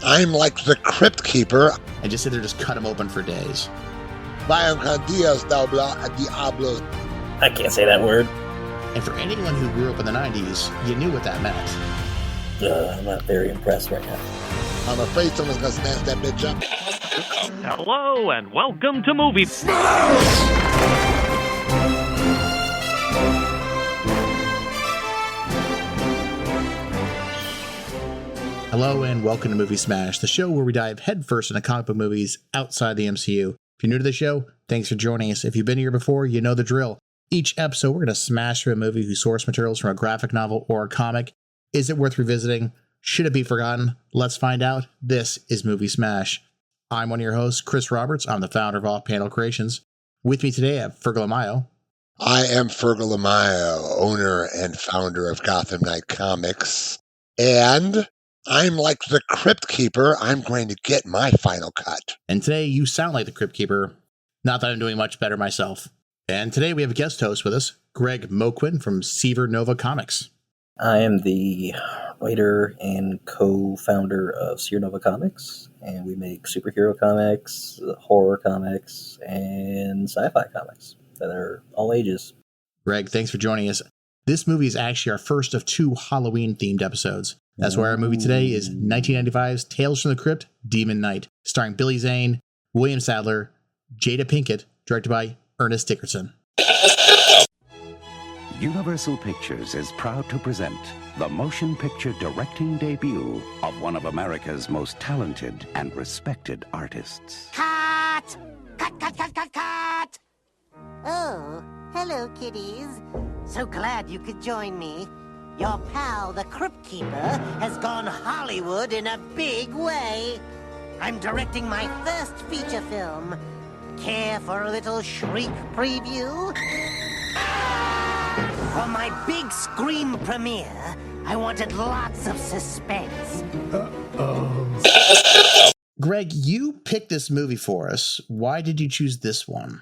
I'm like the Crypt Keeper. And just sit there, just cut them open for days. Vayan con Dios, Diablo. I can't say that word. And for anyone who grew up in the 90s, you knew what that meant. I'm not very impressed right now. I'm afraid someone's gonna snatch that bitch up. Hello and welcome to Movie Hello and welcome to Movie Smash, the show where we dive headfirst into comic book movies outside the MCU. If you're new to the show, thanks for joining us. If you've been here before, you know the drill. Each episode, we're going to smash through a movie whose source materials from a graphic novel or a comic. Is it worth revisiting? Should it be forgotten? Let's find out. This is Movie Smash. I'm one of your hosts, Chris Roberts. I'm the founder of Off Panel Creations. With me today, I have Fergel Amayo. I am Fergel Amayo, owner and founder of Gotham Knight Comics. And I'm like the Crypt Keeper. I'm going to get my final cut. And today, you sound like the Crypt Keeper. Not that I'm doing much better myself. And today, we have a guest host with us, Greg Moquin from SeerNova Comics. I am the writer and co-founder of SeerNova Comics, and we make superhero comics, horror comics, and sci-fi comics that are all ages. Greg, thanks for joining us. This movie is actually our first of two Halloween-themed episodes. That's why our movie today is 1995's Tales from the Crypt, Demon Knight, starring Billy Zane, Willim Sadler, Jada Pinkett, directed by Ernest Dickerson. Universal Pictures is proud to present the motion picture directing debut of one of America's most talented and respected artists. Cut! Cut, cut, cut, cut, cut! Oh, hello, kiddies. So glad you could join me. Your pal, the Crypt Keeper, has gone Hollywood in a big way. I'm directing my first feature film. Care for a little shriek preview? For my big scream premiere, I wanted lots of suspense. Greg, you picked this movie for us. Why did you choose this one?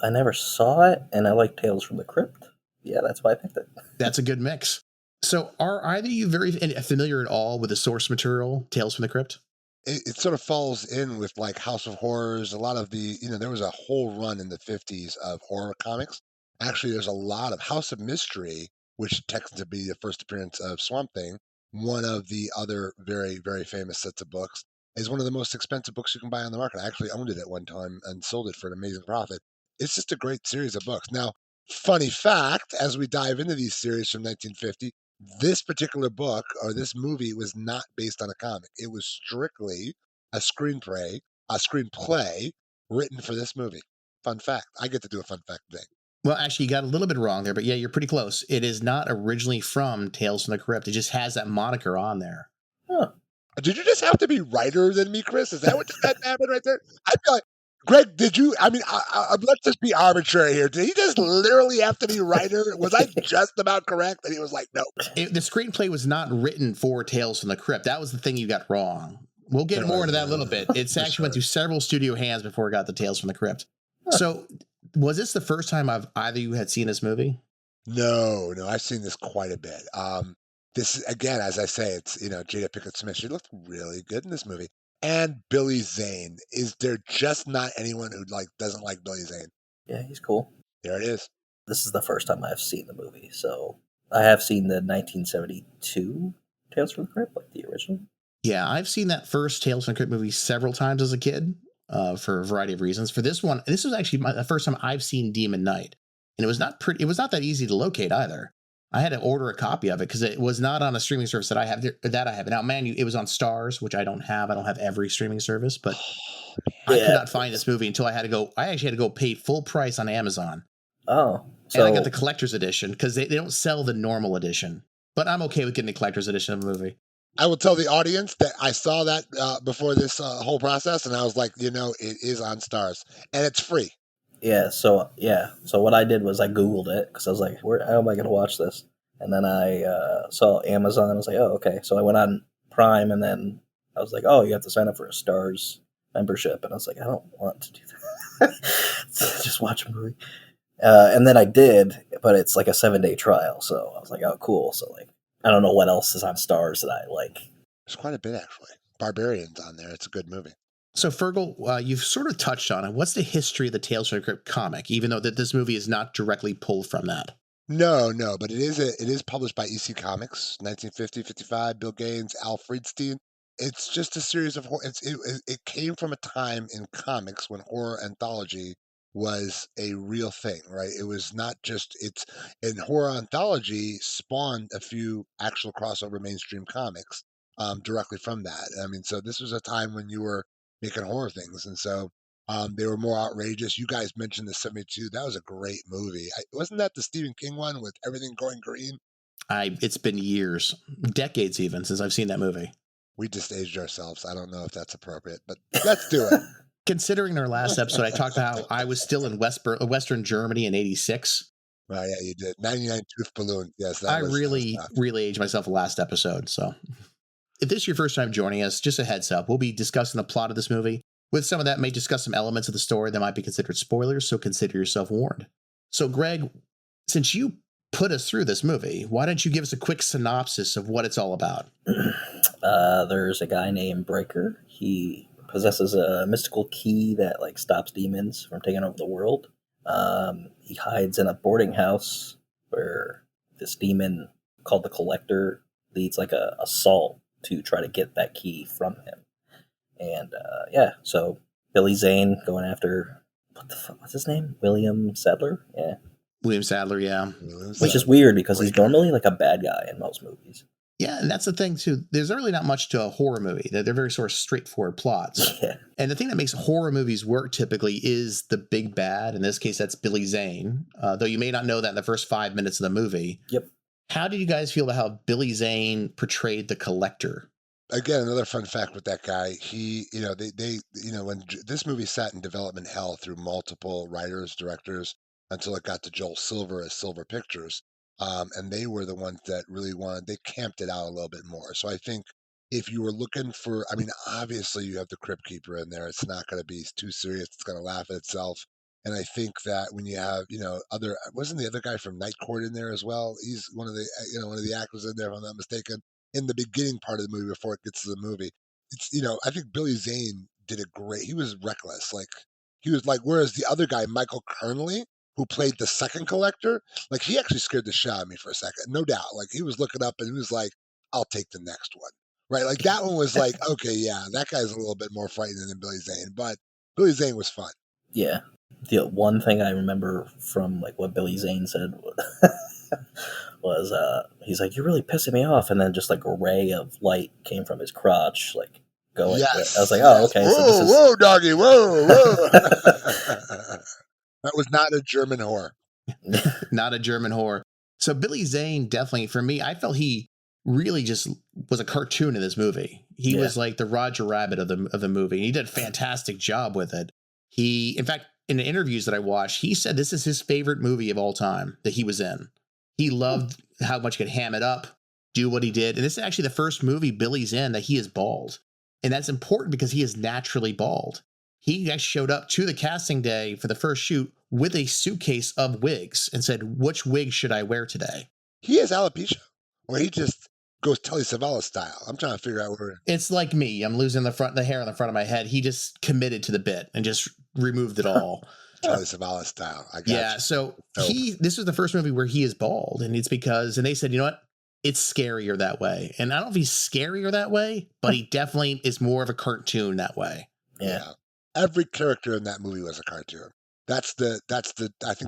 I never saw it, and I like Tales from the Crypt. Yeah, that's why I picked it. That's a good mix. So are either of you very familiar at all with the source material, Tales from the Crypt? It sort of falls in with like House of Horrors. A lot of the, there was a whole run in the 50s of horror comics. Actually, there's a lot of House of Mystery, which technically to be the first appearance of Swamp Thing. One of the other very, very famous sets of books is one of the most expensive books you can buy on the market. I actually owned it at one time and sold it for an amazing profit. It's just a great series of books. Now, funny fact, as we dive into these series from 1950, this particular book or this movie was not based on a comic. It was strictly a screenplay written for this movie. Fun fact. I get to do a fun fact thing. Well, actually, you got a little bit wrong there, but yeah, you're pretty close. It is not originally from Tales from the Crypt. It just has that moniker on there. Huh. Did you just have to be righter than me, Chris? Is that what just happened right there? I feel like, Greg, did you? I mean, let's just be arbitrary here. Did he just literally have to be writer? Was I just about correct? And he was like, no. The screenplay was not written for Tales from the Crypt. That was the thing you got wrong. We'll get more into that in a little bit. It's actually went through several studio hands before it got the Tales from the Crypt. So, was this the first time either of you had seen this movie? No, I've seen this quite a bit. This again, as I say, it's Jada Pinkett Smith. She looked really good in this movie. And Billy Zane. Is there just not anyone who doesn't like Billy Zane? Yeah, he's cool. There it is. This is the first time I've seen the movie, so I have seen the 1972 Tales from the Crypt, like the original. Yeah, I've seen that first Tales from the Crypt movie several times as a kid for a variety of reasons. For this one, this was actually the first time I've seen Demon Knight, and it was not that easy to locate either. I had to order a copy of it because it was not on a streaming service that I have. Now, man, it was on Stars, which I don't have. I don't have every streaming service, but I could not find this movie until I actually had to go pay full price on Amazon. Oh. So, and I got the collector's edition because they don't sell the normal edition. But I'm okay with getting the collector's edition of the movie. I will tell the audience that I saw that before this whole process, and I was like, it is on Stars, and it's free. Yeah, so what I did was I Googled it, because I was like, how am I going to watch this? And then I saw Amazon, I was like, oh, okay. So I went on Prime, and then I was like, oh, you have to sign up for a Stars membership. And I was like, I don't want to do that. Just watch a movie. And then I did, but it's like a 7-day trial. So I was like, oh, cool. So I don't know what else is on Stars that I like. There's quite a bit, actually. barbarians on there. It's a good movie. So, Fergel, you've sort of touched on it. What's the history of the Tales from the Crypt comic, even though that this movie is not directly pulled from that? No, but it is published by EC Comics, 1950-55. Bill Gaines, Al Friedstein. It's just a series of it came from a time in comics when horror anthology was a real thing, right? It was not just and horror anthology spawned a few actual crossover mainstream comics directly from that. I mean, so this was a time when you were making horror things, and so they were more outrageous. You guys mentioned the 72. That was a great movie. Wasn't that the Stephen King one with everything going green? It's been years, decades even, since I've seen that movie. We just aged ourselves. I don't know if that's appropriate, but let's do it. Considering our last episode, I talked about how I was still in Western Germany in '86. Oh, yeah, you did. 99 Tooth Balloon. Yes, I really aged myself last episode. So if this is your first time joining us, just a heads up, we'll be discussing the plot of this movie. With some of that, may discuss some elements of the story that might be considered spoilers, so consider yourself warned. So, Greg, since you put us through this movie, why don't you give us a quick synopsis of what it's all about? There's a guy named Brayker. He possesses a mystical key that stops demons from taking over the world. He hides in a boarding house where this demon called the Collector leads a assault to try to get that key from him. And so Billy Zane going after what's his name? Willim Sadler? Yeah. William Sadler, yeah. Which is weird because he's normally a bad guy in most movies. Yeah, and that's the thing, too. There's really not much to a horror movie. They're very sort of straightforward plots. Yeah. And the thing that makes horror movies work typically is the big bad. In this case, that's Billy Zane, though you may not know that in the first 5 minutes of the movie. Yep. How did you guys feel about how Billy Zane portrayed the Collector? Again, another fun fact with that guy, he, when this movie sat in development hell through multiple writers, directors, until it got to Joel Silver as Silver Pictures. And they were the ones that really they camped it out a little bit more. So I think if you were looking for, obviously you have the Crypt Keeper in there. It's not going to be too serious. It's going to laugh at itself. And I think that when you have, wasn't the other guy from Night Court in there as well? He's one of the actors in there, if I'm not mistaken, in the beginning part of the movie before it gets to the movie. It's, I think Billy Zane did a great, he was reckless. Whereas the other guy, Michael Kernley, who played the second Collector, he actually scared the shit out of me for a second. No doubt. He was looking up and he was like, I'll take the next one. Right? That one was okay, yeah, that guy's a little bit more frightening than Billy Zane. But Billy Zane was fun. Yeah. The one thing I remember from what Billy Zane said was he's like, you're really pissing me off. And then just a ray of light came from his crotch, going. Yes. I was like, oh, okay. Whoa, doggy, whoa. That was not a German horror. Not a German horror. So Billy Zane, definitely, for me, I felt he really just was a cartoon in this movie. He was like the Roger Rabbit of the movie. He did a fantastic job with it. In fact, in the interviews that I watched, he said this is his favorite movie of all time that he was in. He loved how much he could ham it up, do what he did. And this is actually the first movie Billy's in that he is bald. And that's important because he is naturally bald. He actually showed up to the casting day for the first shoot with a suitcase of wigs and said, which wig should I wear today? He has alopecia, or he just goes Telly Savalas style. I'm trying to figure out where. It's like me. I'm losing the hair on the front of my head. He just committed to the bit and just removed it all. Telly Savalas style. I got you. So this was the first movie where he is bald, and it's because, and they said, you know what? It's scarier that way. And I don't know if he's scarier that way, but he definitely is more of a cartoon that way. Yeah. Every character in that movie was a cartoon. I think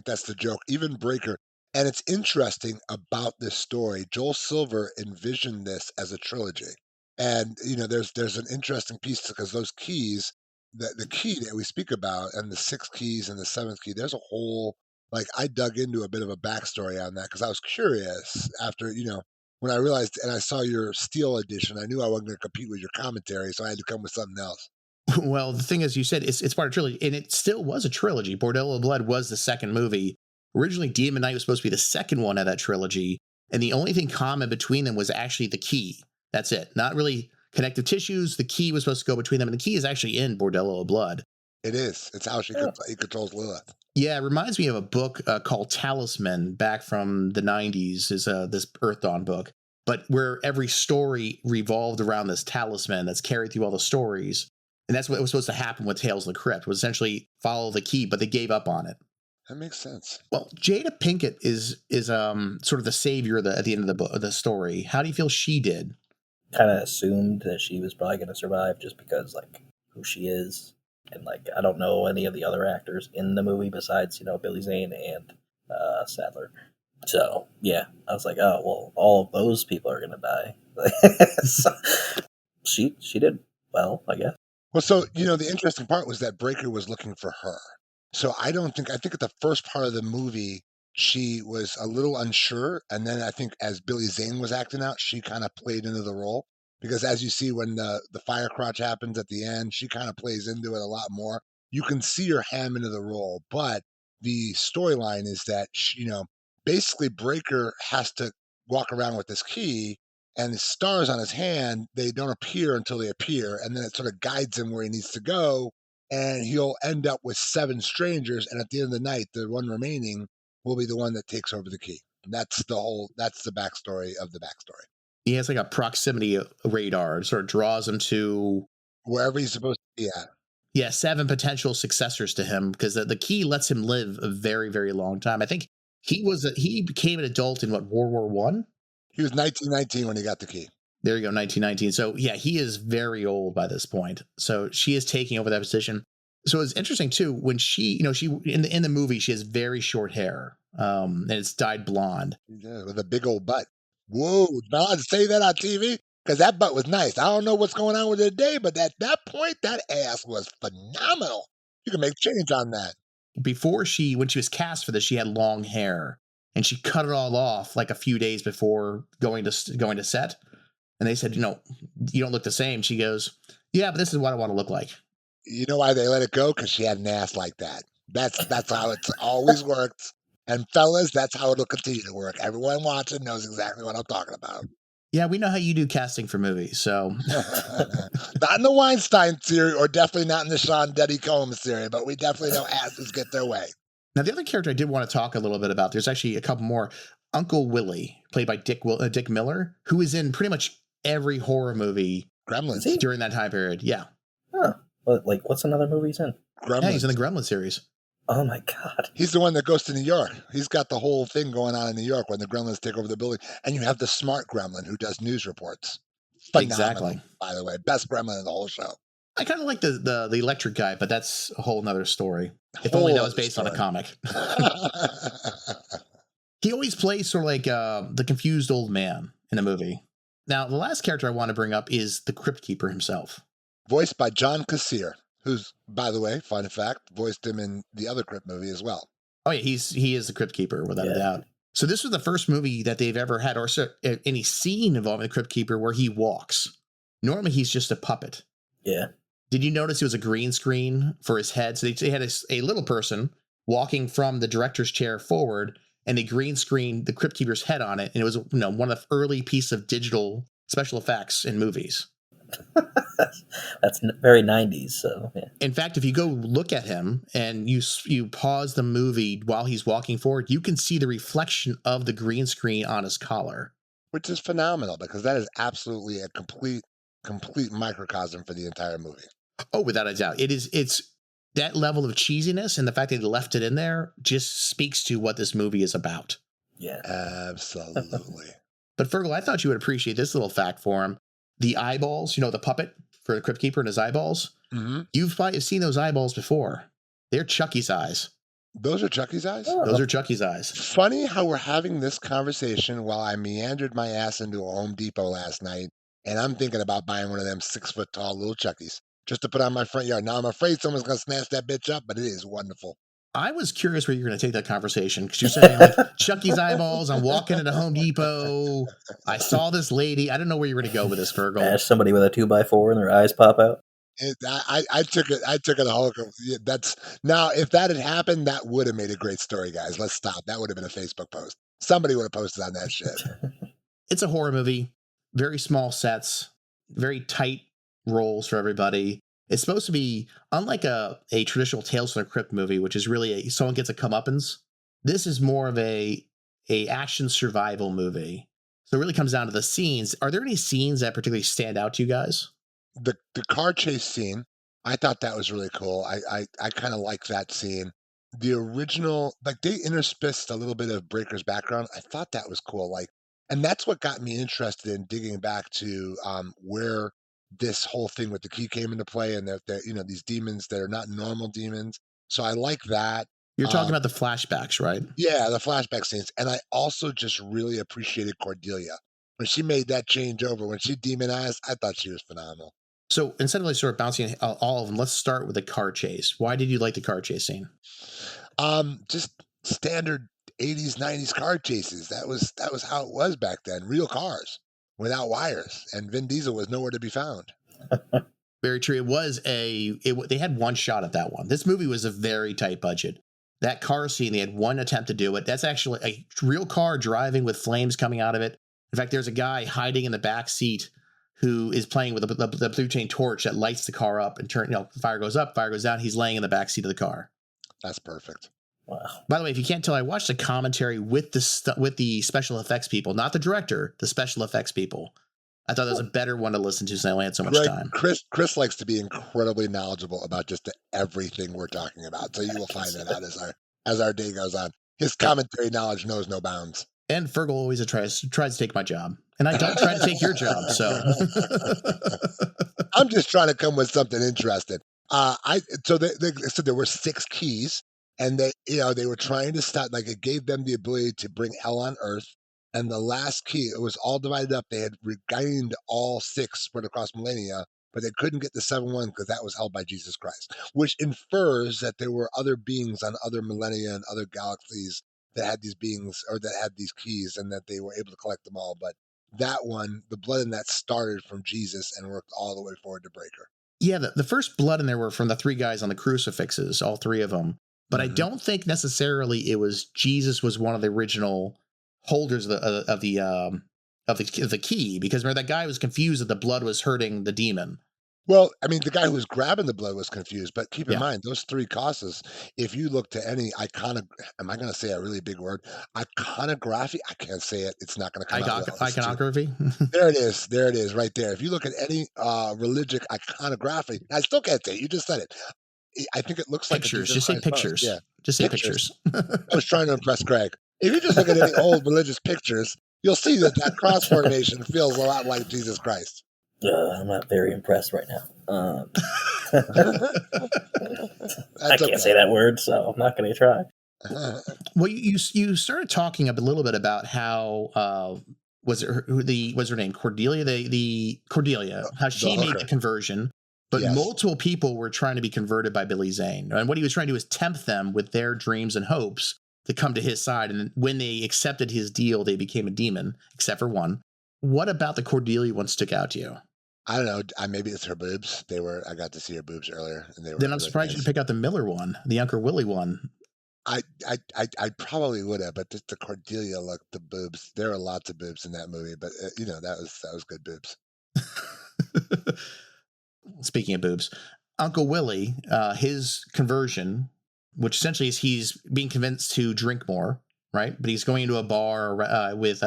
that's the joke. Even Brayker. And it's interesting about this story. Joel Silver envisioned this as a trilogy. And, there's an interesting piece because those keys, the key that we speak about and the 6 keys and the 7th key, there's a whole, I dug into a bit of a backstory on that because I was curious after, when I realized and I saw your Steel edition, I knew I wasn't going to compete with your commentary. So I had to come with something else. Well, the thing is, you said it's part of a trilogy, and it still was a trilogy. Bordello of Blood was the second movie. Originally, Demon Knight was supposed to be the second one of that trilogy, and the only thing common between them was actually the key. That's it. Not really connective tissues. The key was supposed to go between them, and the key is actually in Bordello of Blood. It is. It's how he controls Lilith. Yeah, it reminds me of a book called Talisman back from the 90s, is this Earth Dawn book. but where every story revolved around this talisman that's carried through all the stories. And that's what was supposed to happen with Tales of the Crypt, was essentially follow the key, but they gave up on it. That makes sense. Well, Jada Pinkett is sort of the savior at the end of the story. How do you feel she did? Kind of assumed that she was probably going to survive just because, like, who she is. And, like, I don't know any of the other actors in the movie besides, Billy Zane and Sadler. So, yeah, I was like, oh, well, all of those people are going to die. So, she did well, I guess. Well, so, the interesting part was that Brayker was looking for her. So I think at the first part of the movie, she was a little unsure. And then I think as Billy Zane was acting out, she kind of played into the role. Because as you see when the fire crotch happens at the end, she kind of plays into it a lot more. You can see her ham into the role. But the storyline is that, basically Brayker has to walk around with this key, and the stars on his hand, they don't appear until they appear. And then it sort of guides him where he needs to go. And he'll end up with 7 strangers. And at the end of the night, the one remaining will be the one that takes over the key. That's the backstory of the backstory. He has like a proximity radar, sort of draws him to wherever he's supposed to be at. Yeah, 7 potential successors to him, because the key lets him live a very, very long time. I think he became an adult in World War I? He was 1919 when he got the key. There you go, 1919. So yeah, he is very old by this point. So she is taking over that position. So it's interesting too, when she in the movie, she has very short hair, and it's dyed blonde. Yeah, with a big old butt. Whoa, not say that on TV, because that butt was nice. I don't know what's going on with it today, but at that point, that ass was phenomenal. You can make change on that. When she was cast for this, she had long hair, and she cut it all off like a few days before going to set. And they said, you don't look the same. She goes, yeah, but this is what I want to look like. You know why they let it go? Because she had an ass like that. That's how it's always worked. And fellas, that's how it'll continue to work. Everyone watching knows exactly what I'm talking about. Yeah, we know how you do casting for movies, so. Not in the Weinstein series, or definitely not in the Sean Diddy Combs series, but we definitely know asses get their way. Now, the other character I did want to talk a little bit about, there's actually a couple more. Uncle Willie, played by Dick Miller, who is in pretty much every horror movie Gremlins during that time period. Yeah. Huh. What's another movie he's in? Gremlins. Yeah, he's in the Gremlins series. Oh my God. He's the one that goes to New York. He's got the whole thing going on in New York when the Gremlins take over the building. And you have the smart Gremlin who does news reports. Phenomenal, exactly. By the way, best Gremlin in the whole show. I kind of like the electric guy, but that's a whole nother story. If only that was based on a comic. He always plays sort of like the confused old man in a movie. Now, the last character I want to bring up is the Crypt Keeper himself. Voiced by John Kassir, who's, by the way, fun fact, voiced him in the other Crypt movie as well. Oh, yeah, he is the Crypt Keeper, without a doubt. So this was the first movie that they've ever had, or any scene involving the Crypt Keeper where he walks. Normally, he's just a puppet. Yeah. Did you notice it was a green screen for his head? So they had a little person walking from the director's chair forward, and they green screened the Crypt Keeper's head on it, and it was one of the early pieces of digital special effects in movies. That's very 90s. So yeah. In fact, if you go look at him and you pause the movie while he's walking forward, you can see the reflection of the green screen on his collar, which is phenomenal because that is absolutely a complete microcosm for the entire movie. Oh, without a doubt, it's that level of cheesiness, and the fact that they left it in there just speaks to what this movie is about. Yeah, absolutely. But Fergel, I thought you would appreciate this little fact for him. The eyeballs, the puppet for the Crypt Keeper and his eyeballs. Mm-hmm. You've probably seen those eyeballs before. They're Chucky's eyes. Those are Chucky's eyes? Oh. Those are Chucky's eyes. Funny how we're having this conversation while I meandered my ass into a Home Depot last night, and I'm thinking about buying one of them 6-foot-tall little Chuckies just to put on my front yard. Now, I'm afraid someone's going to snatch that bitch up, but it is wonderful. I was curious where you're going to take that conversation, because you're saying, like, Chucky's eyeballs, I'm walking into Home Depot, I saw this lady. I don't know where you're going to go with this, Fergel. Bash somebody with a 2x4 and their eyes pop out. I took it a whole. Now, if that had happened, that would have made a great story, guys. Let's stop. That would have been a Facebook post. Somebody would have posted on that shit. It's a horror movie. Very small sets. Very tight roles for everybody. It's supposed to be, unlike a traditional Tales from the Crypt movie, which is really someone gets a comeuppance. This is more of a action survival movie. So it really comes down to the scenes. Are there any scenes that particularly stand out to you guys? The car chase scene, I thought that was really cool. I kind of like that scene. The original, like they interspiced a little bit of Brayker's background. I thought that was cool. Like, and that's what got me interested in digging back to where this whole thing with the key came into play, and that these demons that are not normal demons. So I like that. You're talking Um, about the flashbacks, right? yeah, the flashback scenes, and I also just really appreciated Cordelia when she made that change over. When she demonized, I thought she was phenomenal. So instead of like sort of bouncing all of them, let's start with the car chase. Why did you like the car chase scene? Just standard 80s, 90s car chases. That was how it was back then. Real cars without wires, and Vin Diesel was nowhere to be found. Very true. They had one shot at that one. This movie was a very tight budget. That car scene, they had one attempt to do it. That's actually a real car driving with flames coming out of it. In fact, there's a guy hiding in the back seat who is playing with the blue chain torch that lights the car up and fire goes up, fire goes down. He's laying in the back seat of the car. That's perfect. Wow. By the way, if you can't tell, I watched the commentary with the special effects people, not the director, the special effects people. I thought that was a better one to listen to since I only had so much time. Chris likes to be incredibly knowledgeable about just everything we're talking about. So you will find that out as our day goes on. His commentary knowledge knows no bounds. And Fergel always tries to take my job. And I don't try to take your job, so. I'm just trying to come with something interesting. So they said there were 6 keys, and they were trying to stop. Like it gave them the ability to bring hell on earth. And the last key, it was all divided up. They had regained all 6 spread across millennia, but they couldn't get the 7th one because that was held by Jesus Christ, which infers that there were other beings on other millennia and other galaxies that had these beings or that had these keys, and that they were able to collect them all. But that one, the blood in that started from Jesus and worked all the way forward to Brayker. Yeah, the first blood in there were from the 3 guys on the crucifixes, all 3 of them. But I don't think necessarily it was Jesus was one of the original holders of the key, because remember that guy was confused that the blood was hurting the demon. Well, I mean, the guy who was grabbing the blood was confused, but keep in mind, those 3 causes, if you look to any am I going to say a really big word? Iconography? I can't say it. It's not going to come out. Iconography? There it is, right there. If you look at any religious iconography, I still can't say it. You just said it. I think it looks pictures. like Just say pictures. Yeah. Just say pictures. I was trying to impress Greg. If you just look at any old religious pictures, you'll see that cross formation feels a lot like Jesus Christ. I'm not very impressed right now. I can't say that word, so I'm not going to try. Well, you started talking a little bit about how what's her name, Cordelia, Cordelia, how she made the conversion, but multiple people were trying to be converted by Billy Zane, and what he was trying to do is tempt them with their dreams and hopes to come to his side, and when they accepted his deal, they became a demon, except for one. What about the Cordelia one stuck out to you? I don't know. Maybe it's her boobs. I got to see her boobs earlier, and they were. Then I'm surprised you didn't pick out the Miller one, the Uncle Willie one. I probably would have, but just the Cordelia look, the boobs. There are lots of boobs in that movie, but that was good boobs. Speaking of boobs, Uncle Willie, his conversion, which essentially is he's being convinced to drink more, right? But he's going into a bar with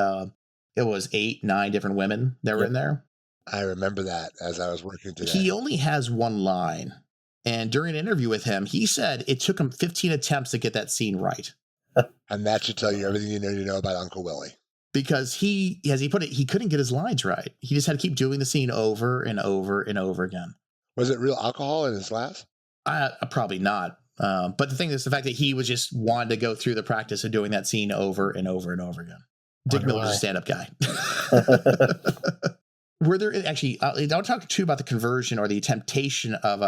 it was 8, 9 different women that were in there. I remember that as I was working today. He only has one line. And during an interview with him, he said it took him 15 attempts to get that scene right. And that should tell you everything you need to know about Uncle Willie. Because he, as he put it, he couldn't get his lines right. He just had to keep doing the scene over and over and over again. Was it real alcohol in his glass? Probably not. But the thing is the fact that he was just wanted to go through the practice of doing that scene over and over and over again. Dick Miller's a stand-up guy. Were there actually, I'll talk too about the conversion or the temptation of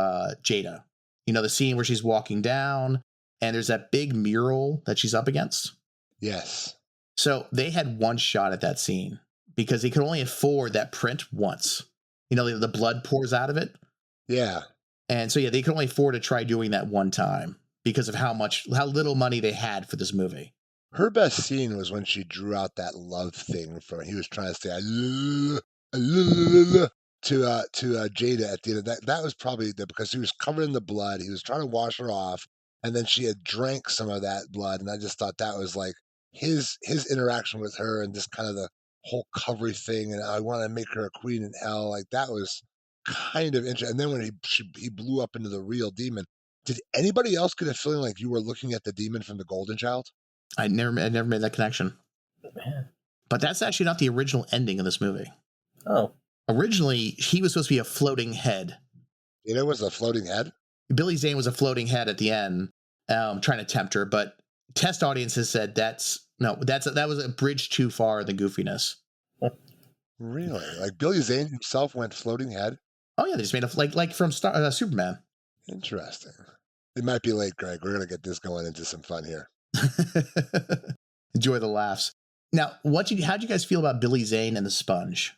Jada. You know, the scene where she's walking down and there's that big mural that she's up against. Yes. So they had one shot at that scene because they could only afford that print once. You know, the blood pours out of it. Yeah. And so, they could only afford to try doing that one time because of how little money they had for this movie. Her best scene was when she drew out that love thing he was trying to say, to Jada at the end of that. That was probably because he was covered in the blood. He was trying to wash her off, and then she had drank some of that blood. And I just thought that was like his interaction with her, and just kind of whole covery thing, and I want to make her a queen in hell. Like that was kind of interesting. And then when he blew up into the real demon, did anybody else get a feeling like you were looking at the demon from the Golden Child? I never made that connection. Man. But that's actually not the original ending of this movie. Oh. Originally, he was supposed to be a floating head. It was a floating head? Billy Zane was a floating head at the end, trying to tempt her, but test audiences said that was a bridge too far in the goofiness. Really? Like Billy Zane himself went floating head? Oh yeah, they just made a like from Superman. Interesting. It might be late, Greg. We're gonna get this going into some fun here. Enjoy the laughs. Now, how'd you guys feel about Billy Zane and the sponge?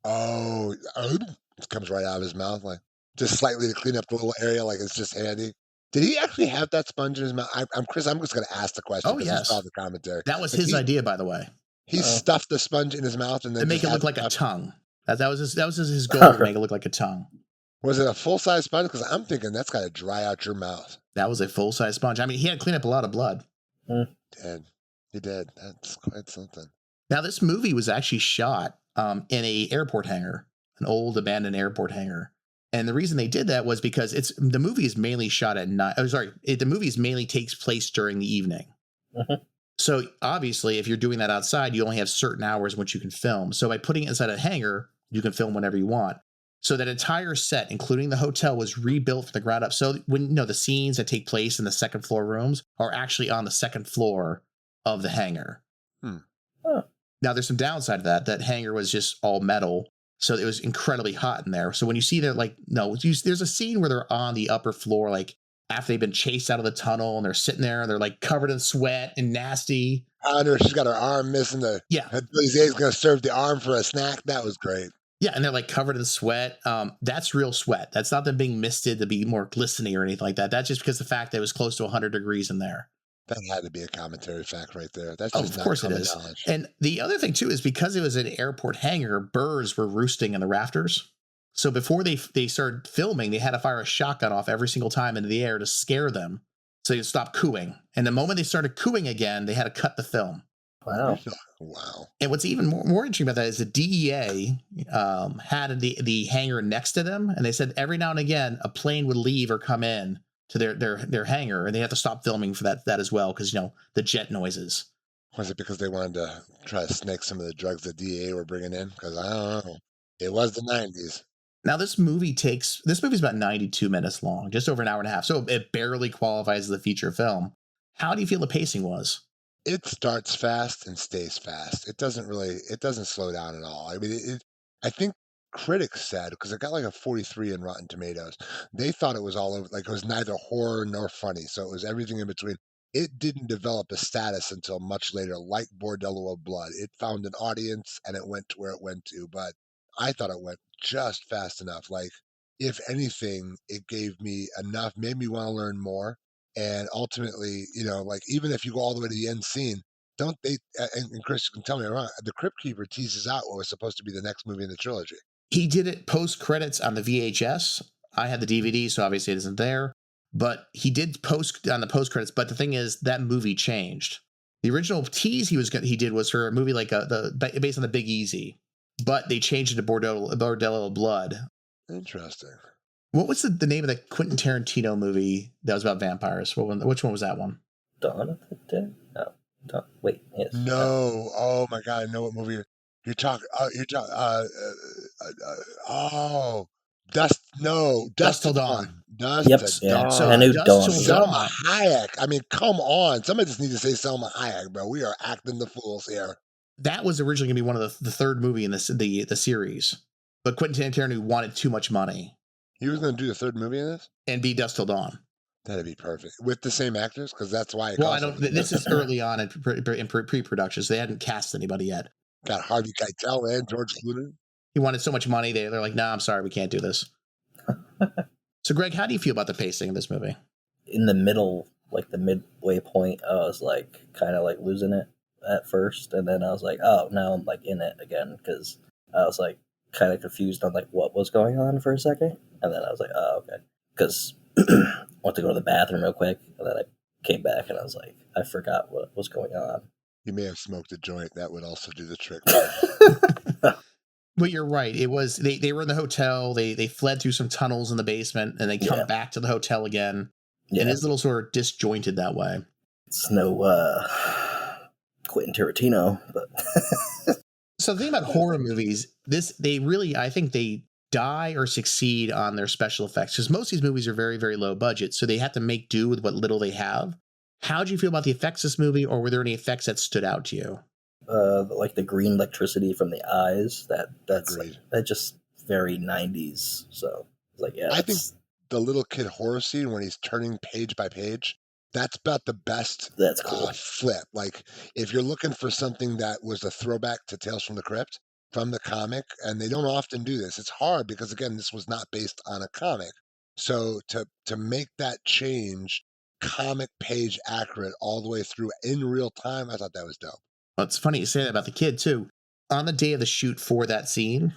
Oh, it comes right out of his mouth, like just slightly to clean up the little area, like it's just handy. Did he actually have that sponge in his mouth? I'm Chris. I'm just going to ask the question because I saw the commentary. That was his idea, by the way. He stuffed the sponge in his mouth and then to make it look like a tongue. That was his goal to make it look like a tongue. Was it a full size sponge? Because I'm thinking that's got to dry out your mouth. That was a full size sponge. I mean, he had to clean up a lot of blood. He did. That's quite something. Now, this movie was actually shot in a airport hangar, an old abandoned airport hangar. And the reason they did that was because the movie is mainly shot at night. The movie mainly takes place during the evening. Mm-hmm. So obviously, if you're doing that outside, you only have certain hours in which you can film. So by putting it inside a hangar, you can film whenever you want. So that entire set, including the hotel, was rebuilt from the ground up. So when the scenes that take place in the second floor rooms are actually on the second floor of the hangar. Oh. Now, there's some downside to that. That hangar was just all metal. So it was incredibly hot in there. So when you see that, there's a scene where they're on the upper floor, like after they've been chased out of the tunnel and they're sitting there and they're like covered in sweat and nasty. I know she's got her arm missing. Billy Zane's going to serve the arm for a snack. That was great. Yeah, and they're like covered in sweat. That's real sweat. That's not them being misted to be more glistening or anything like that. That's just because the fact that it was close to 100 degrees in there. That had to be a commentary fact right there. That's of course it is. Knowledge. And the other thing too is because it was an airport hangar, birds were roosting in the rafters. So before they started filming, they had to fire a shotgun off every single time into the air to scare them, so they'd stop cooing. And the moment they started cooing again, they had to cut the film. Wow. And what's even more interesting about that is the DEA had the hangar next to them, and they said every now and again a plane would leave or come in to their hangar, and they have to stop filming for that as well because the jet noises. Was it because they wanted to try to snake some of the drugs the DEA were bringing in? Because I don't know. It was the 90s. Now this movie's about 92 minutes long, just over an hour and a half, so it barely qualifies as a feature film. How do you feel the pacing was? It starts fast and stays fast. It doesn't slow down at all. I mean, I think critics said, because it got like a 43 in Rotten Tomatoes, they thought it was all over, like it was neither horror nor funny. So it was everything in between. It didn't develop a status until much later, like Bordello of Blood. It found an audience and it went to where it went to. But I thought it went just fast enough. Like, if anything, it gave me enough, made me want to learn more. And ultimately, like even if you go all the way to the end scene, don't they, and Chris, you can tell me I'm wrong, the Crypt Keeper teases out what was supposed to be the next movie in the trilogy. He did it post-credits on the VHS. I had the DVD, so obviously it isn't there. But he did post on the post-credits. But the thing is, that movie changed. The original tease he did was for a movie like based on The Big Easy. But they changed it to Bordello of Blood. Interesting. What was the name of the Quentin Tarantino movie that was about vampires? Which one was that one? Dawn of the Dead? No. Wait. Yes. No. Oh, my God. I know what movie you're talking. Dust Till Dawn. Dust Till Dawn. So I knew Dawn. Selma Hayek. I mean, come on. Somebody just needs to say Selma Hayek, bro. We are acting the fools here. That was originally going to be one of the third movie in the series. But Quentin Tarantino wanted too much money. He was going to do the third movie in this? And be Dust Till Dawn. That'd be perfect. With the same actors? Because that's why this is early on in pre-production, so they hadn't cast anybody yet. Got Harvey Keitel and George Clooney. He wanted so much money, they're like, nah, I'm sorry, we can't do this. So, Greg, how do you feel about the pacing of this movie? In the middle, like the midway point, I was like kind of like losing it at first. And then I was like, oh, now I'm like in it again because I was like kind of confused on like what was going on for a second. And then I was like, oh, okay. Because I went to go to the bathroom real quick. And then I came back and I was like, I forgot what was going on. You may have smoked a joint. That would also do the trick. But you're right. It was they were in the hotel. They fled through some tunnels in the basement, and they come back to the hotel again. Yeah. And it's a little sort of disjointed that way. It's no Quentin Tarantino, but so the thing about horror movies, I think they die or succeed on their special effects, because most of these movies are very, very low budget, so they have to make do with what little they have. How did you feel about the effects of this movie, or were there any effects that stood out to you? Like the green electricity from the eyes, that's just very 90s. So like, yeah, I think the little kid horror scene when he's turning page by page, that's about the best. That's cool. Flip. Like if you're looking for something that was a throwback to Tales from the Crypt from the comic, and they don't often do this. It's hard because again, this was not based on a comic. So to make that change comic page accurate all the way through in real time, I thought that was dope. Well, it's funny you say that about the kid, too. On the day of the shoot for that scene,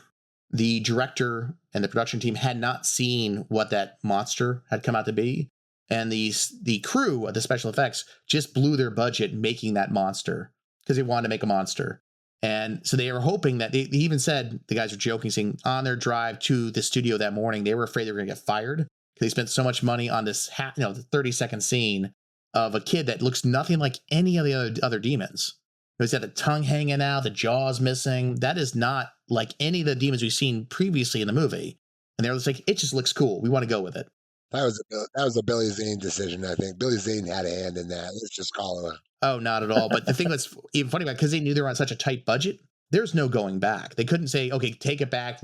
the director and the production team had not seen what that monster had come out to be. And the crew of the special effects just blew their budget making that monster because they wanted to make a monster. And so they were hoping that they even said, the guys were joking, saying on their drive to the studio that morning, they were afraid they were going to get fired because they spent so much money on this, the 30-second scene of a kid that looks nothing like any of the other demons. He's got the tongue hanging out, the jaw's missing. That is not like any of the demons we've seen previously in the movie. And they're just like, it just looks cool. We want to go with it. That was a Billy Zane decision, I think. Billy Zane had a hand in that. Let's just call it. Oh, not at all. But the thing that's even funny about it, because they knew they were on such a tight budget, there's no going back. They couldn't say, okay, take it back,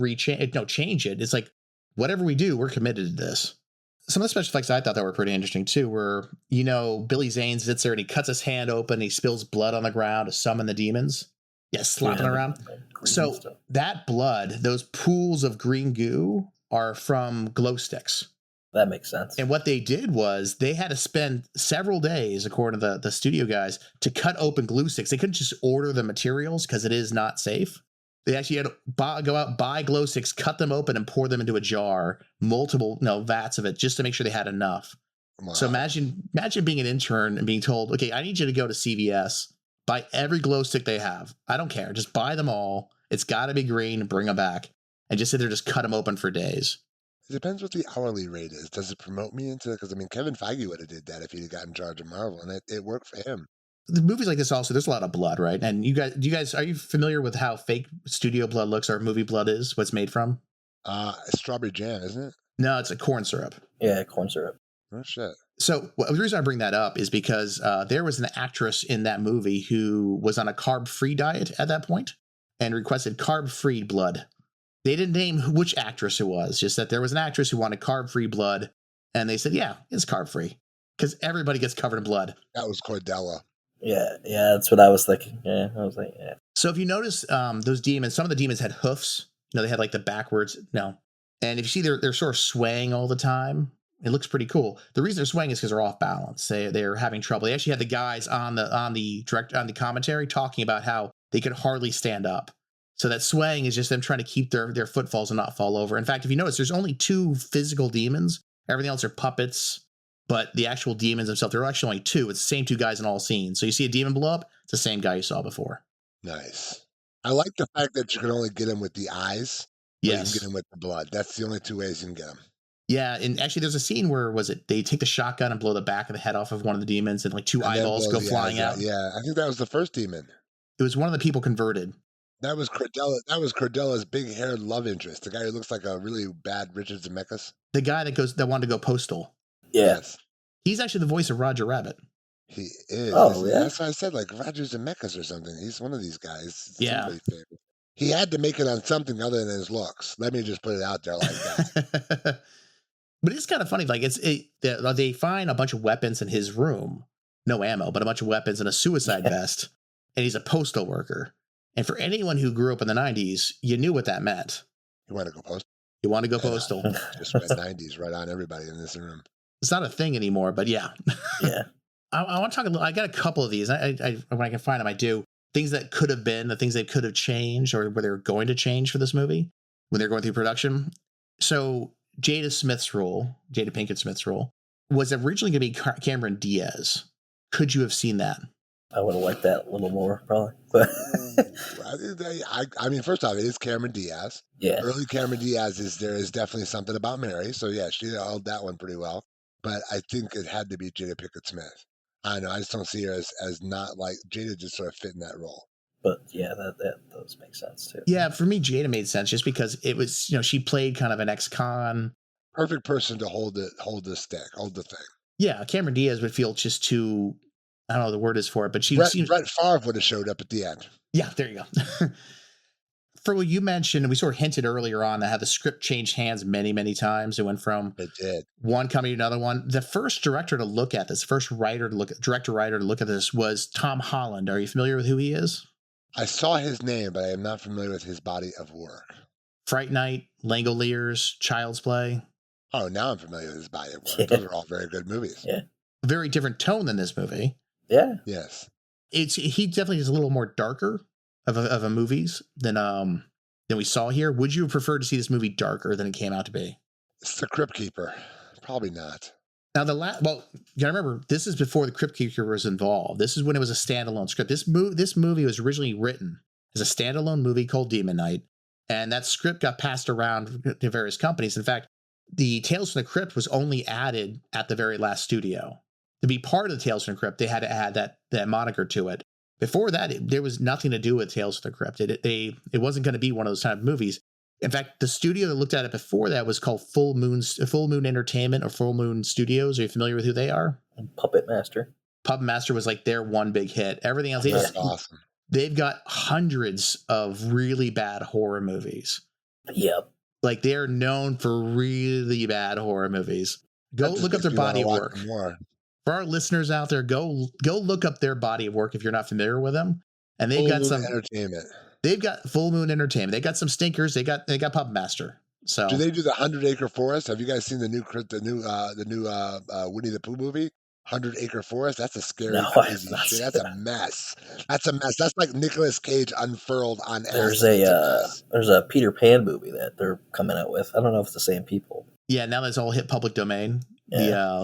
change it. It's like, whatever we do, we're committed to this. Some of the special effects I thought that were pretty interesting too were, Billy Zane sits there and he cuts his hand open, he spills blood on the ground to summon the demons. Yeah, slapping around. So that blood, those pools of green goo are from glow sticks. That makes sense. And what they did was they had to spend several days, according to the studio guys, to cut open glue sticks. They couldn't just order the materials because it is not safe. They actually had to go out, buy glow sticks, cut them open, and pour them into a jar, multiple vats of it, just to make sure they had enough. Wow. So imagine being an intern and being told, okay, I need you to go to CVS, buy every glow stick they have. I don't care. Just buy them all. It's got to be green. Bring them back. And just sit there, just cut them open for days. It depends what the hourly rate is. Does it promote me into it? Because, Kevin Feige would have did that if he'd got in charge of Marvel, and it worked for him. The movies like this also, there's a lot of blood, right? And are you familiar with how fake studio blood looks or movie blood is, what's made from? Strawberry jam, isn't it? No, it's a corn syrup. Yeah, corn syrup. Oh, shit. So the reason I bring that up is because there was an actress in that movie who was on a carb-free diet at that point and requested carb-free blood. They didn't name which actress it was, just that there was an actress who wanted carb-free blood, and they said, yeah, it's carb-free, because everybody gets covered in blood. That was Cordella. Yeah, that's what I was thinking. Yeah, I was like, yeah. So if you notice those demons, some of the demons had hoofs. They had like the backwards. No. And if you see they're sort of swaying all the time, it looks pretty cool. The reason they're swaying is because they're off balance. They're having trouble. They actually had the guys on the commentary talking about how they could hardly stand up. So that swaying is just them trying to keep their footfalls and not fall over. In fact, if you notice, there's only 2 physical demons. Everything else are puppets. But the actual demons themselves, there are actually only 2. It's the same 2 guys in all scenes. So you see a demon blow up, it's the same guy you saw before. Nice. I like the fact that you can only get him with the eyes. Yes. You can get him with the blood. That's the only 2 ways you can get him. Yeah, and actually there's a scene where, they take the shotgun and blow the back of the head off of one of the demons and like 2 eyeballs go flying out. Yeah, I think that was the first demon. It was one of the people converted. That was Cordella. That was Cordella's big-haired love interest. The guy who looks like a really bad Richard Zemeckis. The guy that wanted to go postal. Yeah. Yes. He's actually the voice of Roger Rabbit. He is. Oh, yeah. That's why I said like Roger Zemeckis or something. He's one of these guys. Yeah. He had to make it on something other than his looks. Let me just put it out there like that. But it's kind of funny. Like they find a bunch of weapons in his room. No ammo, but a bunch of weapons and a suicide vest. And he's a postal worker. And for anyone who grew up in the 90s, you knew what that meant. You want to go postal? You want to go postal. Just read 90s right on everybody in this room. It's not a thing anymore, but yeah. Yeah. I want to talk a little. I got a couple of these. I when I can find them, I do. Things that could have been, the things they could have changed or where they were going to change for this movie when they're going through production. So Jada Pinkett Smith's role, was originally going to be Cameron Diaz. Could you have seen that? I would have liked that a little more, probably. But I mean, first off, it is Cameron Diaz. yeah, Early Cameron Diaz there is definitely something about Mary. So yeah, she held that one pretty well. But I think it had to be Jada Pinkett Smith. I don't know. I just don't see her as not like Jada just sort of fit in that role. but yeah, that does make sense too. Yeah, for me, Jada made sense just because it was, she played kind of an ex-con. Perfect person to hold the stick, hold the thing. Yeah, Cameron Diaz would feel just too, I don't know what the word is for it, but she Brett seems. Favre would have showed up at the end. Yeah, there you go. For what you mentioned, we sort of hinted earlier on that how the script changed hands many, many times. It went from one company to another one. The first director to look at this, first writer to look at this was Tom Holland. Are you familiar with who he is? I saw his name, but I am not familiar with his body of work. Fright Night, Langoliers, Child's Play. Oh, now I'm familiar with his body of work. Yeah. Those are all very good movies. Yeah. A very different tone than this movie. Yeah. Yes. He definitely is a little more darker of a movies than we saw here. Would you prefer to see this movie darker than it came out to be? It's the Crypt Keeper. Probably not. Now you gotta remember, this is before the Crypt Keeper was involved. This is when it was a standalone script. This movie was originally written as a standalone movie called Demon Knight, and that script got passed around to various companies. In fact, the Tales from the Crypt was only added at the very last studio. To be part of the Tales from the Crypt, they had to add that moniker to it. Before that, there was nothing to do with Tales from the Crypt. It wasn't going to be one of those kind of movies. In fact, the studio that looked at it before that was called Full Moon Entertainment or Full Moon Studios. Are you familiar with who they are? Puppet Master. Puppet Master was like their one big hit. Everything else, That's awesome. They've got hundreds of really bad horror movies. Yep. Like they're known for really bad horror movies. Go look up their body of work. For our listeners out there, go look up their body of work if you're not familiar with them. And they've got some entertainment. They've got Full Moon Entertainment. They got some stinkers. They got Puppet Master. So do they do the 100-Acre Forest? Have you guys seen the new Winnie the Pooh movie? 100-Acre Forest. That's a scary, crazy shit. That's a mess. That's a mess. That's like Nicolas Cage unfurled on. There's a Peter Pan movie that they're coming out with. I don't know if it's the same people. Yeah, now that's all hit public domain. Yeah.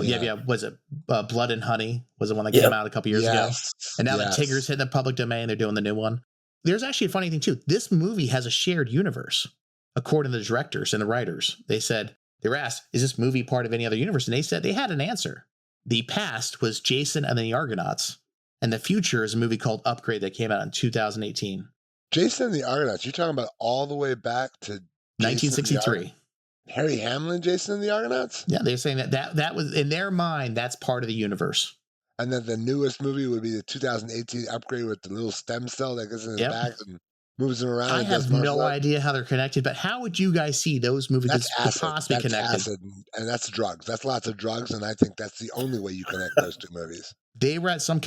Was it Blood and Honey? Was the one that came out a couple years ago? And now that Tigger's hitting the public domain, they're doing the new one. There's actually a funny thing too. This movie has a shared universe, according to the directors and the writers. They were asked, "Is this movie part of any other universe?" And they said they had an answer. The past was Jason and the Argonauts, and the future is a movie called Upgrade that came out in 2018. Jason and the Argonauts. You're talking about all the way back to 1963. Harry Hamlin, Jason and the Argonauts? Yeah, they're saying that was, in their mind, that's part of the universe. And then the newest movie would be the 2018 Upgrade with the little stem cell that goes in his back and moves him around. I have no idea how they're connected, but how would you guys see those movies possibly connected? Acid, and that's drugs. That's lots of drugs, and I think that's the only way you connect those two movies. They were at some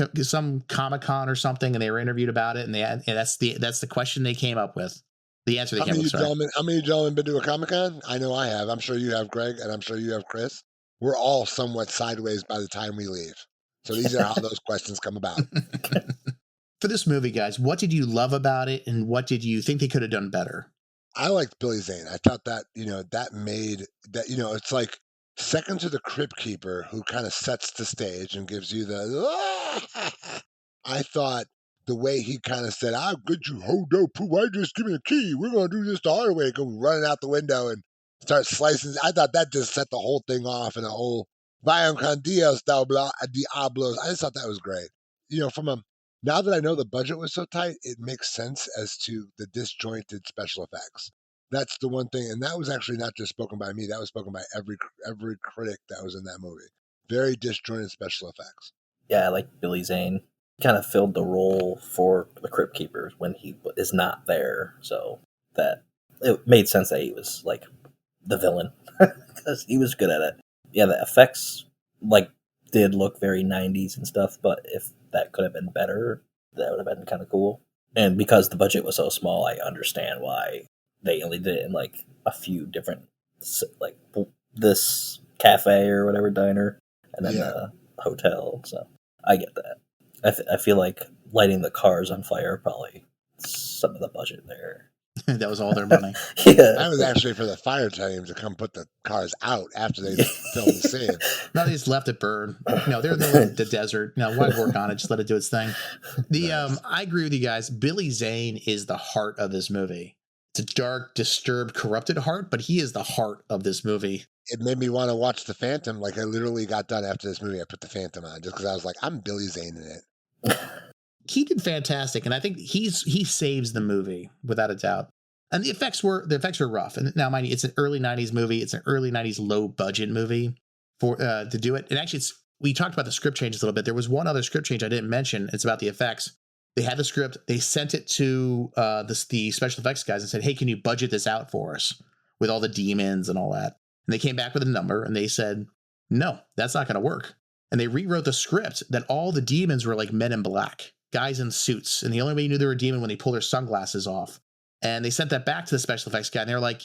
Comic-Con or something, and they were interviewed about it, and that's the question they came up with. The answer they came up with. How many gentlemen been to a Comic-Con? I know I have. I'm sure you have, Greg, and I'm sure you have, Chris. We're all somewhat sideways by the time we leave. So these are how those questions come about. For this movie, guys, what did you love about it, and what did you think they could have done better? I liked Billy Zane. I thought that, that made that, it's like second to the Crypt Keeper, who kind of sets the stage and gives you I thought the way he kind of said, "I'll get you hodo poo, why just give me a key? We're going to do this the hard way." Go running out the window and start slicing. I thought that just set the whole thing off in a whole Vayan con Dios Diablos. I just thought that was great. Now that I know the budget was so tight, it makes sense as to the disjointed special effects. That's the one thing, and that was actually not just spoken by me. That was spoken by every critic that was in that movie. Very disjointed special effects. Yeah, I like Billy Zane. Kind of filled the role for the Crypt Keeper when he is not there, so that it made sense that he was like the villain because he was good at it. Yeah, the effects did look very 90s and stuff, but if that could have been better, that would have been kind of cool. And because the budget was so small, I understand why they only did it in a few different, this cafe or whatever diner, and then the hotel. So I get that. I feel like lighting the cars on fire probably some of the budget there. That was all their money. Yeah. I was actually for the fire team to come put the cars out after they filmed the scene. No, they just left it burn. No, they're in the desert. No, why work on it? Just let it do its thing. Nice. I agree with you guys. Billy Zane is the heart of this movie. It's a dark, disturbed, corrupted heart, but he is the heart of this movie. It made me want to watch The Phantom. Like, I literally got done after this movie. I put The Phantom on just because I was like, I'm Billy Zane in it. He did fantastic, and I think he saves the movie without a doubt. And the effects were rough. And now, mind you, it's an early '90s movie. It's an early '90s low budget movie for to do it. And actually, we talked about the script changes a little bit. There was one other script change I didn't mention. It's about the effects. They had the script. They sent it to the special effects guys and said, "Hey, can you budget this out for us with all the demons and all that?" And they came back with a number, and they said, "No, that's not going to work." And they rewrote the script that all the demons were like men in black, guys in suits, and the only way you knew they were a demon when they pulled their sunglasses off. And they sent that back to the special effects guy, and they're like,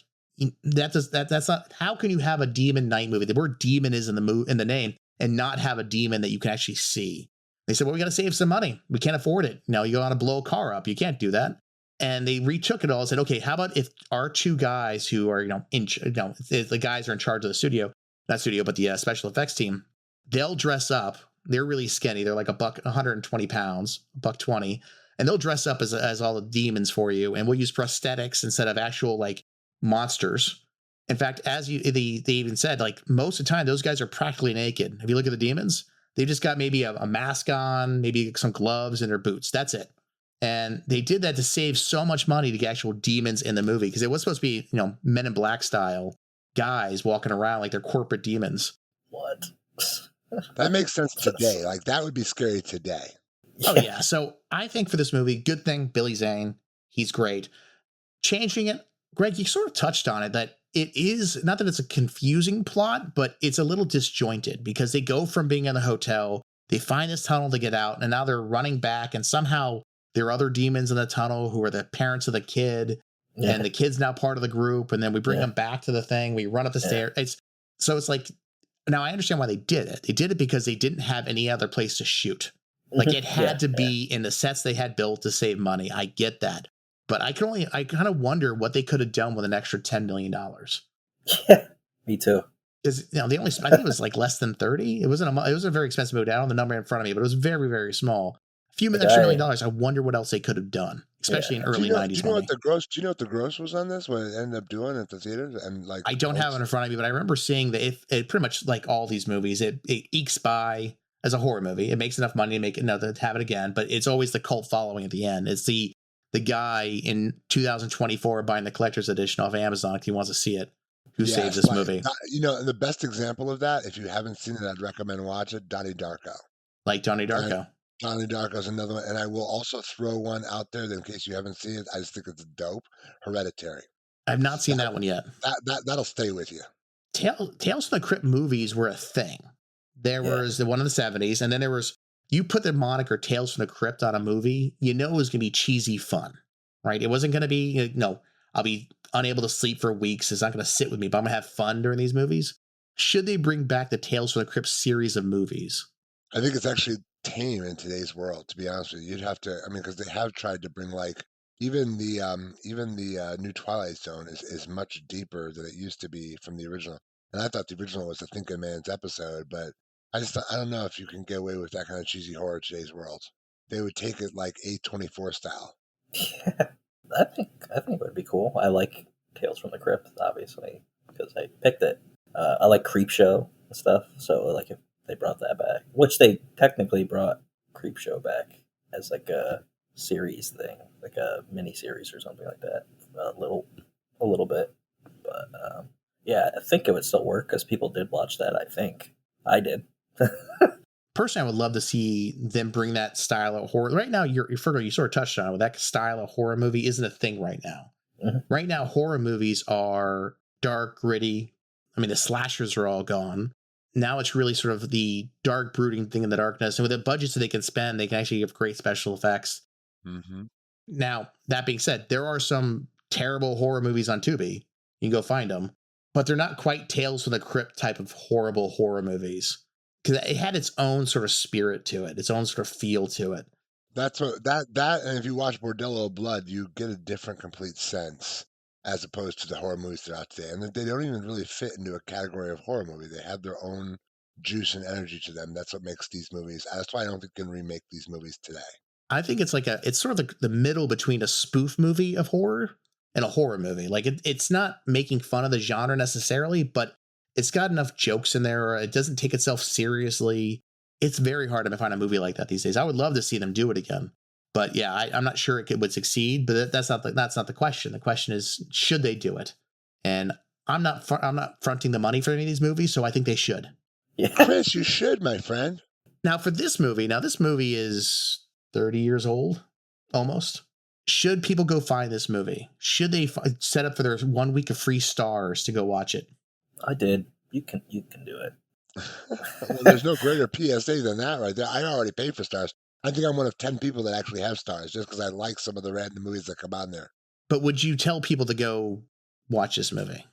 "That's not. How can you have a demon night movie? The word demon is in the name, and not have a demon that you can actually see." They said, "Well, we got to save some money. We can't afford it. You want to blow a car up. You can't do that." And they retook it all and said, "Okay, how about if our two guys who are the guys who are in charge of the studio, not studio, but the special effects team, they'll dress up. They're really skinny. They're like 120 pounds, $120." And they'll dress up as all the demons for you, and we'll use prosthetics instead of actual like monsters. In fact, they even said, like, most of the time those guys are practically naked. If you look at the demons, they just got maybe a mask on, maybe some gloves and their boots. That's it. And they did that to save so much money to get actual demons in the movie, because it was supposed to be Men in Black style guys walking around like they're corporate demons. What? That makes sense today. Like, that would be scary today. Oh, yeah. So I think for this movie, good thing, Billy Zane, he's great. Changing it, Greg, you sort of touched on it, that it is, not that it's a confusing plot, but it's a little disjointed, because they go from being in the hotel, they find this tunnel to get out, and now they're running back, and somehow there are other demons in the tunnel who are the parents of the kid, and the kid's now part of the group, and then we bring them back to the thing, we run up the stairs. It's like, now I understand why they did it. They did it because they didn't have any other place to shoot. Like, it had to be in the sets they had built to save money. I get that. But I kind of wonder what they could have done with an extra $10 million. Yeah, me too. Because I think it was like less than 30. It was a very expensive movie. I don't have the number in front of me, but it was very, very small. A few extra $1 million. I wonder what else they could have done, especially in early 90s. Do you know what the gross was on this? What it ended up doing at the theaters? And like, I don't have it in front of me, but I remember seeing that it pretty much, like all these movies, it ekes by as a horror movie. It makes enough money to make it, to have it again, but it's always the cult following at the end. It's the guy in 2024 buying the collector's edition off Amazon because he wants to see it, who saves this movie. The best example of that, if you haven't seen it, I'd recommend watch it, Donnie Darko. Like Donnie Darko. Donnie Darko's another one, and I will also throw one out there that in case you haven't seen it, I just think it's dope, Hereditary. I've not seen that one yet. That'll stay with you. Tales from the Crypt movies were a thing. There was the one in the 70s, and then there was, you put the moniker Tales from the Crypt on a movie, it was going to be cheesy fun, right? It wasn't going to be, I'll be unable to sleep for weeks. It's not going to sit with me, but I'm going to have fun during these movies. Should they bring back the Tales from the Crypt series of movies? I think it's actually tame in today's world, to be honest with you. You'd have to, because they have tried to bring, like, even the new Twilight Zone is much deeper than it used to be from the original. And I thought the original was the Thinking Man's episode, but I don't know if you can get away with that kind of cheesy horror in today's world. They would take it like A24 style. Yeah, I think it would be cool. I like Tales from the Crypt, obviously, because I picked it. I like Creep Show and stuff, so like if they brought that back, which they technically brought Creep Show back as like a series thing, like a mini series or something like that, a little bit. But yeah, I think it would still work because people did watch that. I think I did. Personally, I would love to see them bring that style of horror. Right now, Fergel, you sort of touched on it. That style of horror movie isn't a thing right now. Mm-hmm. Right now, horror movies are dark, gritty. The slashers are all gone. Now it's really sort of the dark, brooding thing in the darkness. And with the budgets that they can spend, they can actually give great special effects. Mm-hmm. Now, that being said, there are some terrible horror movies on Tubi. You can go find them. But they're not quite Tales from the Crypt type of horrible horror movies. Because it had its own sort of spirit to it, its own sort of feel to it. That's what and if you watch Bordello Blood, you get a different complete sense as opposed to the horror movies that are out today. And they don't even really fit into a category of horror movie. They have their own juice and energy to them. That's what makes these movies. That's why I don't think you can remake these movies today. I think it's it's sort of the middle between a spoof movie of horror and a horror movie. Like it's not making fun of the genre necessarily, but it's got enough jokes in there. It doesn't take itself seriously. It's very hard to find a movie like that these days. I would love to see them do it again. But yeah, I'm not sure it would succeed, but that's not the question. The question is, should they do it? And I'm not fronting the money for any of these movies, so I think they should. Yeah. Chris, you should, my friend. Now for this movie, this movie is 30 years old, almost. Should people go find this movie? Should they set up for their 1 week of free stars to go watch it? I did. You can do it. Well, there's no greater PSA than that right there. I already paid for stars. I think I'm one of 10 people that actually have stars just because I like some of the random movies that come on there. But would you tell people to go watch this movie?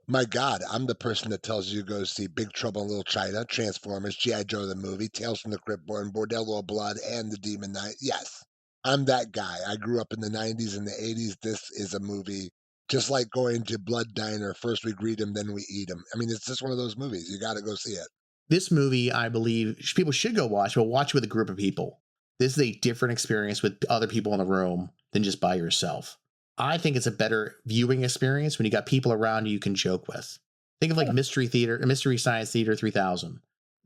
My God, I'm the person that tells you to go see Big Trouble in Little China, Transformers, G.I. Joe the movie, Tales from the Crypt, Bordello of Blood, and The Demon Knight. Yes, I'm that guy. I grew up in the 90s and the 80s. This is a movie just like going to Blood Diner. First we greet him, then we eat him. I mean, it's just one of those movies. You got to go see it. This movie, I believe, people should go watch, but watch with a group of people. This is a different experience with other people in the room than just by yourself. I think it's a better viewing experience when you got people around you can joke with. Think of like Mystery Science Theater 3000.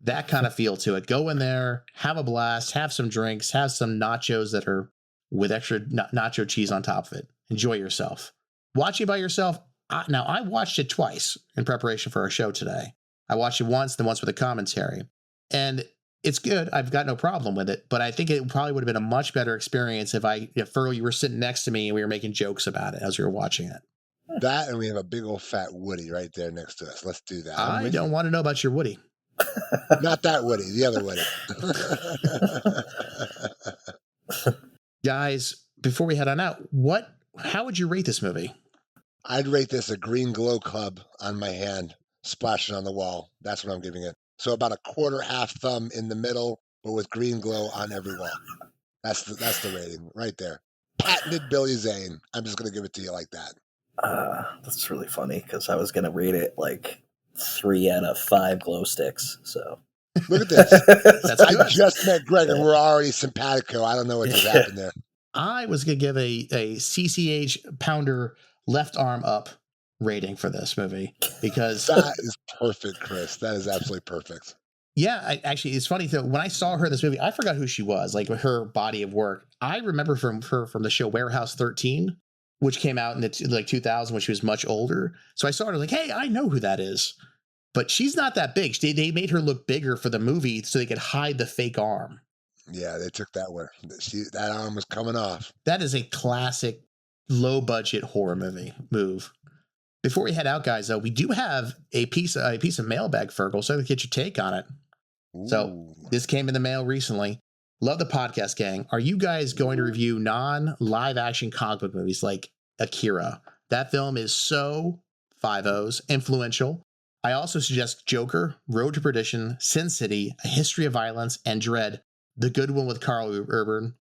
That kind of feel to it. Go in there, have a blast, have some drinks, have some nachos that are with extra nacho cheese on top of it. Enjoy yourself. Watching by yourself. Now, I watched it twice in preparation for our show today. I watched it once, then once with a commentary. And it's good. I've got no problem with it. But I think it probably would have been a much better experience if Fergel, you were sitting next to me and we were making jokes about it as we were watching it. That, and we have a big old fat Woody right there next to us. Let's do that. I don't want to know about your Woody. Not that Woody, the other Woody. Guys, before we head on out, how would you rate this movie? I'd rate this a green glow club on my hand, splashing on the wall. That's what I'm giving it. So about a quarter half thumb in the middle, but with green glow on every wall. That's the rating right there. Patented Billy Zane. I'm just going to give it to you like that. That's really funny because I was going to rate it like 3 out of 5 glow sticks. So look at this. I just met Greg and we're already simpatico. I don't know what just happened there. I was going to give a CCH pounder left arm up rating for this movie because that is perfect, Chris. That is absolutely perfect. Yeah, actually, it's funny though. When I saw her in this movie, I forgot who she was, like her body of work. I remember from her from the show Warehouse 13, which came out in the 2000 when she was much older. So I saw her like, hey, I know who that is. But she's not that big. They made her look bigger for the movie so they could hide the fake arm. Yeah, they took that one. That arm was coming off. That is a classic low budget horror movie move. Before we head out, guys, though, we do have a piece of mailbag, Fergel, so to get your take on it. Ooh. So this came in the mail recently. Love the podcast, gang. Are you guys going to review non-live action comic book movies like Akira? That film is so 5-0s, influential. I also suggest Joker, Road to Perdition, Sin City, A History of Violence, and Dread, the good one with Carl Urban,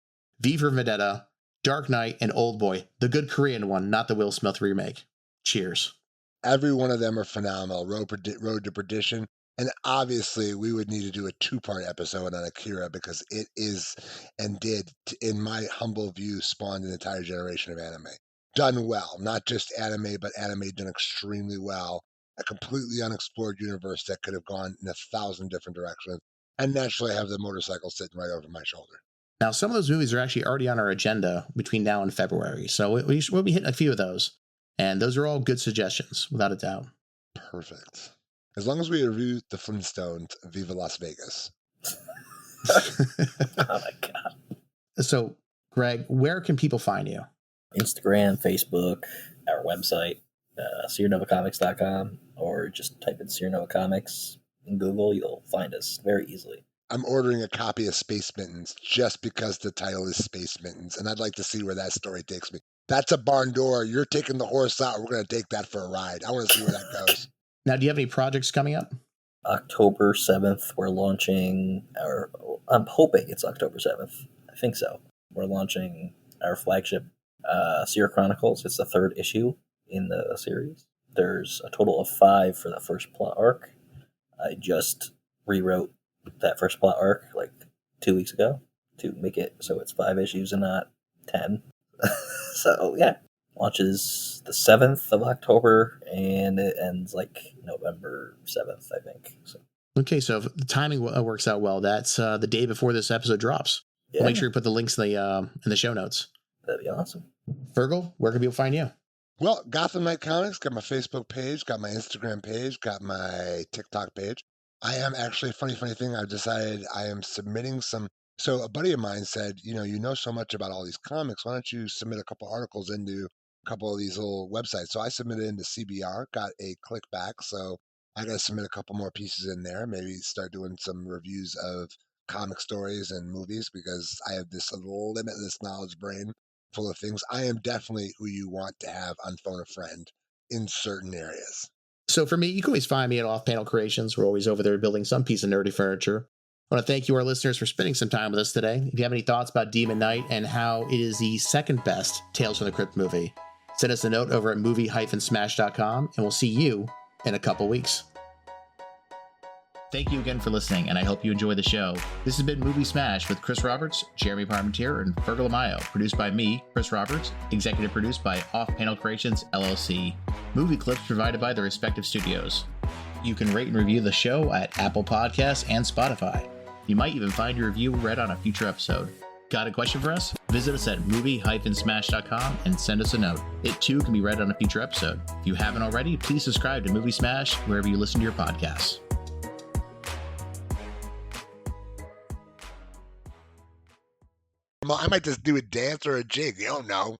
V for Vendetta, Dark Knight, and Old Boy, the good Korean one, not the Will Smith remake. Cheers. Every one of them are phenomenal. Road to Perdition. And obviously, we would need to do a 2-part episode on Akira because it is and did, in my humble view, spawned an entire generation of anime. Done well. Not just anime, but anime done extremely well. A completely unexplored universe that could have gone in 1,000 different directions. And naturally, I have the motorcycle sitting right over my shoulder. Now, some of those movies are actually already on our agenda between now and February. So we'll be hitting a few of those. And those are all good suggestions, without a doubt. Perfect. As long as we review the Flintstones, Viva Las Vegas. Oh my God. So, Greg, where can people find you? Instagram, Facebook, our website, SeerNovaComics.com, or just type in SeerNova Comics in Google. You'll find us very easily. I'm ordering a copy of Space Mittens just because the title is Space Mittens, and I'd like to see where that story takes me. That's a barn door. You're taking the horse out. We're going to take that for a ride. I want to see where that goes. Now, do you have any projects coming up? October 7th, we're launching, or I'm hoping it's October 7th. I think so. we're launching our flagship Seer Chronicles. It's the 3rd issue in the series. There's a total of 5 for the first plot arc. I just rewrote that first plot arc like 2 weeks ago to make it so it's 5 issues and not 10. So yeah, launches the 7th of October and it ends like November 7th, I think. So. Okay, so if the timing works out well, that's the day before this episode drops. Yeah. We'll make sure you put the links in the show notes. That'd be awesome. Fergel, where can people find you? Well, Gotham Knight Comics, got my Facebook page, got my Instagram page, got my TikTok page. I am actually, funny thing, I've decided I am submitting some. So a buddy of mine said, you know so much about all these comics, why don't you submit a couple articles into a couple of these little websites? So I submitted into CBR, got a click back, so I got to submit a couple more pieces in there, maybe start doing some reviews of comic stories and movies, because I have this limitless knowledge brain full of things. I am definitely who you want to have on Phone a Friend in certain areas. So for me, you can always find me at Off Panel Creations. We're always over there building some piece of nerdy furniture. I want to thank you, our listeners, for spending some time with us today. If you have any thoughts about Demon Knight and how it is the 2nd best Tales from the Crypt movie, send us a note over at movie-smash.com, and we'll see you in a couple weeks. Thank you again for listening, and I hope you enjoy the show. This has been Movie Smash with Chris Roberts, Jeremy Parmentier, and Fergel Amayo. Produced by me, Chris Roberts. Executive produced by Off Panel Creations, LLC. Movie clips provided by the respective studios. You can rate and review the show at Apple Podcasts and Spotify. You might even find your review read on a future episode. Got a question for us? Visit us at movie-smash.com and send us a note. It too can be read on a future episode. If you haven't already, please subscribe to Movie Smash wherever you listen to your podcasts. I might just do a dance or a jig. You don't know.